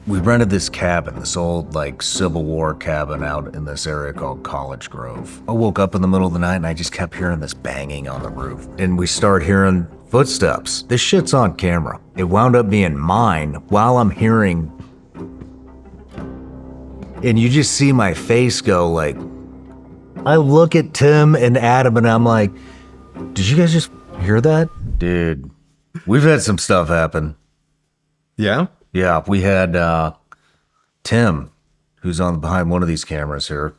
we rented this cabin, this old like Civil War cabin out in this area called College Grove. I woke up in the middle of the night and I just kept hearing this banging on the roof. And we start hearing footsteps. This shit's on camera. It wound up being mine while I'm hearing. And you just see my face go like, I look at Tim and Adam and I'm like, did you guys just hear that? Dude, we've had some stuff happen. Yeah? Yeah, we had Tim, who's on behind one of these cameras here.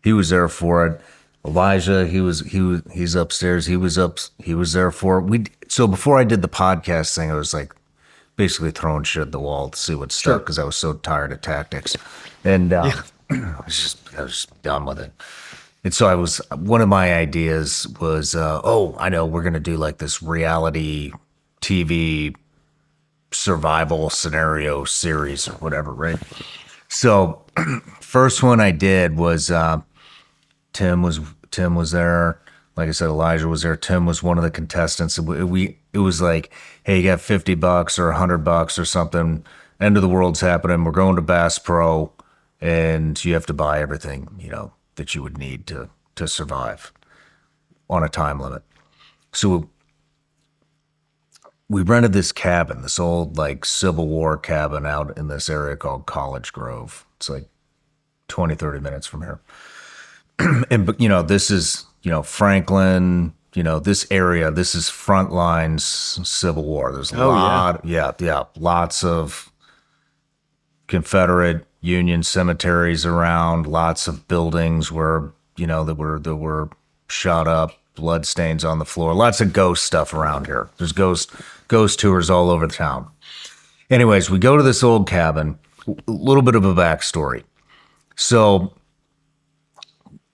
He was there for it. Elijah, he's upstairs. He was there for it. So before I did the podcast thing, I was like basically throwing shit at the wall to see what stuck because I was so tired of tactics. And I was just done with it. And so one of my ideas was, I know we're going to do like this reality TV survival scenario series or whatever, right? So first one I did was Tim was there. Like I said, Elijah was there. Tim was one of the contestants. It was like, hey, you got $50 or $100 or something. End of the world's happening. We're going to Bass Pro, and you have to buy everything, that you would need to survive on a time limit. So we rented this cabin, this old like Civil War cabin out in this area called College Grove. It's like 20, 30 minutes from here. And, this is, Franklin, this area, this is front lines Civil War. There's lots of Confederate Union cemeteries around, lots of buildings where, that were shot up, blood stains on the floor, lots of ghost stuff around here. There's ghost tours all over the town. Anyways, we go to this old cabin, a little bit of a backstory. So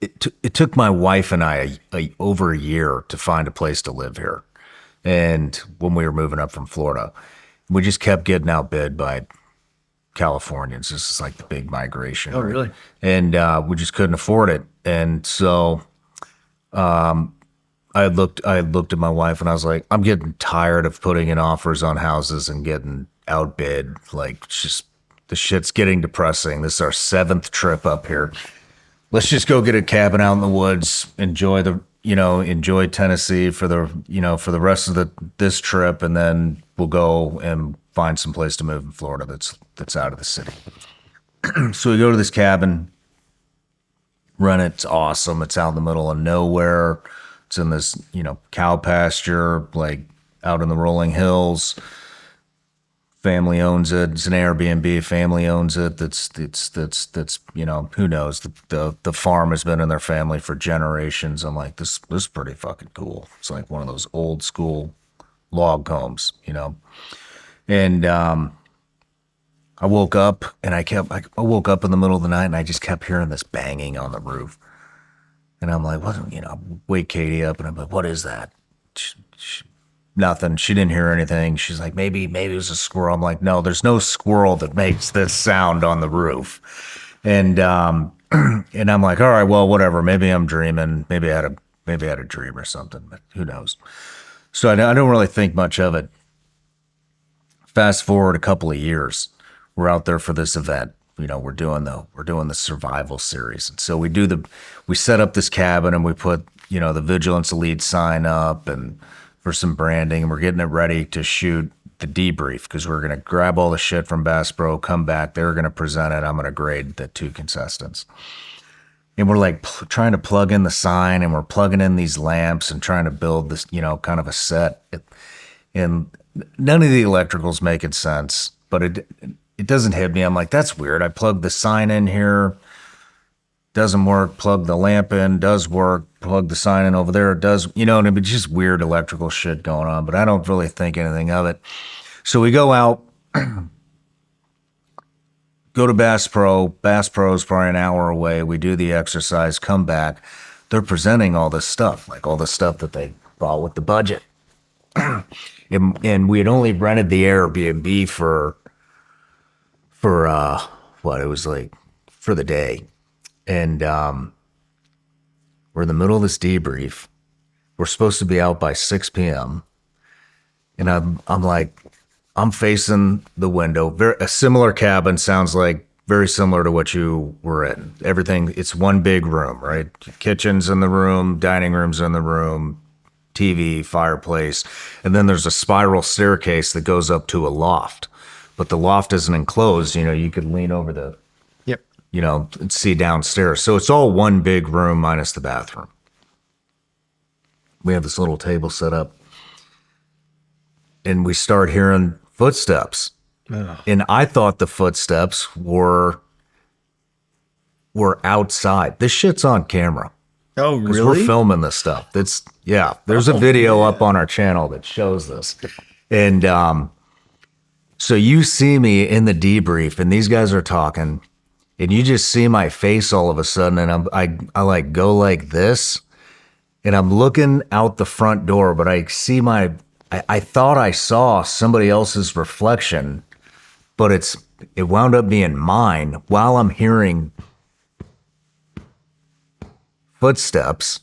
it took my wife and I over a year to find a place to live here. And when we were moving up from Florida, we just kept getting outbid by Californians. This is like the big migration. Oh, really? And we just couldn't afford it. And so I looked at my wife and I was like, I'm getting tired of putting in offers on houses and getting outbid. Like, just the shit's getting depressing. This is our 7th trip up here. Let's just go get a cabin out in the woods, enjoy Tennessee for the rest of this trip, and then we'll go and find some place to move in Florida that's out of the city. So we go to this cabin, rent it. It's awesome. It's out in the middle of nowhere. It's in this, cow pasture, like out in the rolling hills. Family owns it. It's an Airbnb. Family owns it. That's who knows? The farm has been in their family for generations. I'm like, this is pretty fucking cool. It's like one of those old school log homes, And I woke up and I woke up in the middle of the night and I just kept hearing this banging on the roof. And I'm like, what? Wake Katie up and I'm like, what is that? Nothing. She didn't hear anything. She's like, maybe it was a squirrel. I'm like, no, there's no squirrel that makes this sound on the roof. And and I'm like, all right, well, whatever. Maybe I'm dreaming. Maybe I had a dream or something, but who knows? So I don't really think much of it. Fast forward a couple of years, we're out there for this event. We're doing the survival series. And so we set up this cabin and we put, the Vigilance Elite sign up and for some branding, and we're getting it ready to shoot the debrief because we're going to grab all the shit from Bass Pro, come back. They're going to present it. I'm going to grade the 2 contestants. And we're like trying to plug in the sign and we're plugging in these lamps and trying to build this, kind of a set. And none of the electrical's making sense, but it doesn't hit me. I'm like, that's weird. I plugged the sign in here. Doesn't work. Plug the lamp in. Does work. Plug the sign in over there. It does. And it's just weird electrical shit going on, but I don't really think anything of it. So we go out, go to Bass Pro. Bass Pro is probably an hour away. We do the exercise, come back. They're presenting all this stuff, like all the stuff that they bought with the budget. And we had only rented the Airbnb for it was like for the day. And we're in the middle of this debrief. We're supposed to be out by 6 p.m. And I'm like, I'm facing the window. A similar cabin, sounds like very similar to what you were in. Everything, it's one big room, right? Kitchen's in the room, dining room's in the room, TV, fireplace. And then there's a spiral staircase that goes up to a loft. But the loft isn't enclosed. You could lean over Yep. and see downstairs. So it's all one big room minus the bathroom. We have this little table set up. And we start hearing footsteps. Ugh. And I thought the footsteps were outside. This shit's on camera. Oh, 'Cause really? we're filming this stuff. There's a video up on our channel that shows this. And so you see me in the debrief and these guys are talking and you just see my face all of a sudden and I like go like this and I'm looking out the front door, but I see I thought I saw somebody else's reflection, but it wound up being mine while I'm hearing footsteps.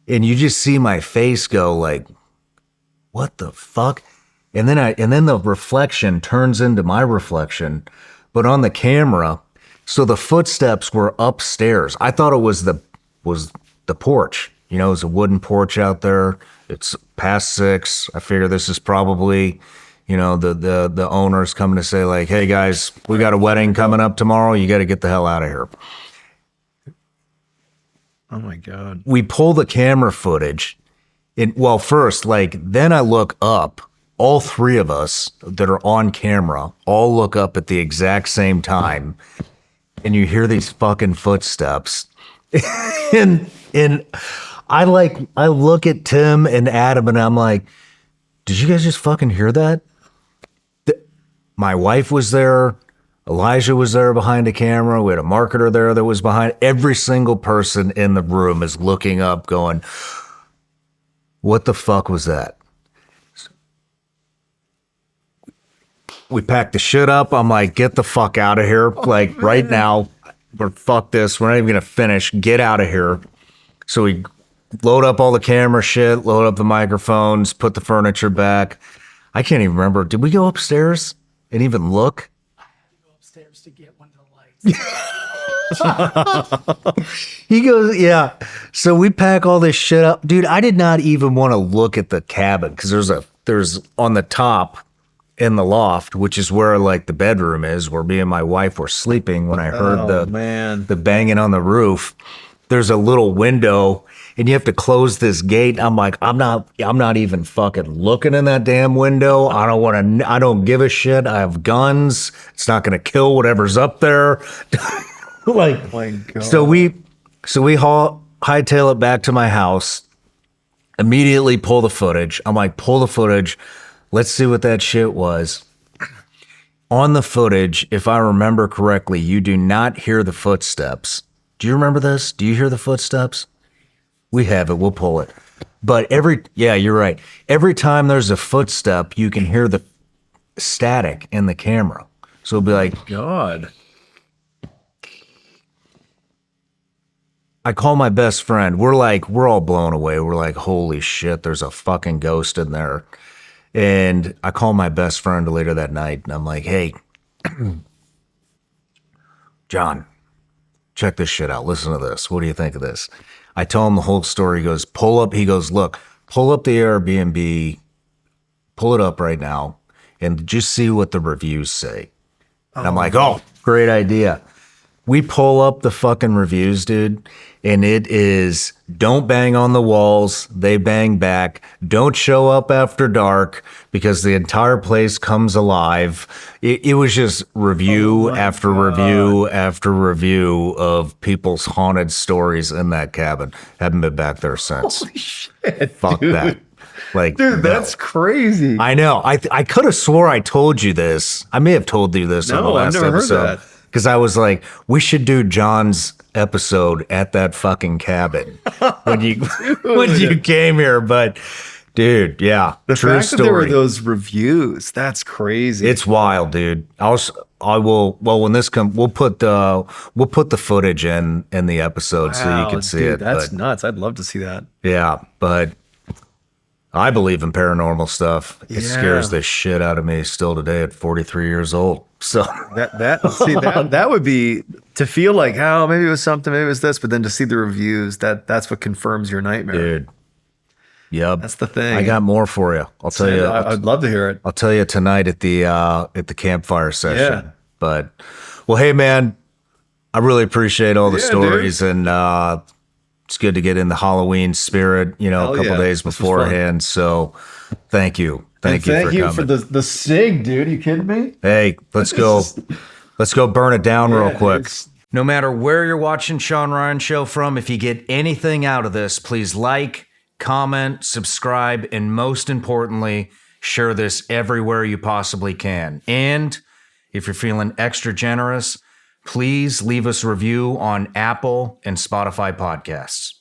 And you just see my face go like, what the fuck? And then the reflection turns into my reflection, but on the camera. So the footsteps were upstairs. I thought it was the porch. It was a wooden porch out there. It's past 6. I figure this is probably, the owners coming to say like, hey guys, we got a wedding coming up tomorrow. You got to get the hell out of here. Oh my God. We pull the camera footage. Then I look up. All 3 of us that are on camera all look up at the exact same time. And you hear these fucking footsteps. and I look at Tim and Adam and I'm like, did you guys just fucking hear that? My wife was there. Elijah was there behind the camera. We had a marketer there that was behind. Every single person in the room is looking up going, what the fuck was that? We packed the shit up. I'm like, get the fuck out of here. Like right now, fuck this. We're not even going to finish. Get out of here. So we load up all the camera shit, load up the microphones, put the furniture back. I can't even remember. Did we go upstairs and even look? To get one of the lights. He goes, yeah. So we pack all this shit up. Dude, I did not even want to look at the cabin because there's on the top in the loft, which is where like the bedroom is, where me and my wife were sleeping when I heard the banging on the roof. There's a little window and you have to close this gate. I'm like, I'm not even fucking looking in that damn window. I don't give a shit. I have guns. It's not going to kill whatever's up there. Like, oh my God. So we hightail it back to my house, immediately pull the footage. I'm like, pull the footage. Let's see what that shit was. On the footage, if I remember correctly, you do not hear the footsteps. Do you remember this? Do you hear the footsteps? We have it. We'll pull it. But you're right. Every time there's a footstep, you can hear the static in the camera. So it'll be like, God. I call my best friend. We're all blown away. We're like, holy shit, there's a fucking ghost in there. And I call my best friend later that night and I'm like, hey, John, check this shit out. Listen to this. What do you think of this? I tell him the whole story. He goes, pull up the Airbnb, pull it up right now and just see what the reviews say. And I'm like, oh, great idea. We pull up the fucking reviews, dude, and it is don't bang on the walls, they bang back. Don't show up after dark because the entire place comes alive. It was just review after review after review of people's haunted stories in that cabin. Haven't been back there since. Holy shit, Fuck dude. that. Like, Dude, no. that's crazy. I know. I could have swore I told you this. I may have told you this on the No, I've last never heard episode. that. Because I was like, we should do John's episode at that fucking cabin when you came here. But dude, yeah, The true fact that there were story. those reviews, that's crazy. It's wild, dude. I will. Well, when this comes, we'll put the footage in the episode so you Wow, can see dude, it. That's But, nuts. I'd love to see that. yeah, but I believe in paranormal stuff. It scares the shit out of me still today at 43 years old. So That would be to feel like, oh, maybe it was something, maybe it was this, but then to see the reviews, that's what confirms your nightmare. dude, yep, That's the thing. I got more for you. I'll tell you. I'd love to hear it. I'll tell you tonight at the campfire session. Yeah. But well, hey man, I really appreciate all the Yeah, stories and it's good to get in the Halloween spirit, you know, Hell a couple yeah. days This was fun. beforehand. So thank you. Thank you for coming. the SIG, dude. You kidding me? Hey, let's go burn it down real quick. Dude. No matter where you're watching Shawn Ryan Show from, if you get anything out of this, please like, comment, subscribe, and most importantly, share this everywhere you possibly can. And if you're feeling extra generous, please leave us a review on Apple and Spotify podcasts.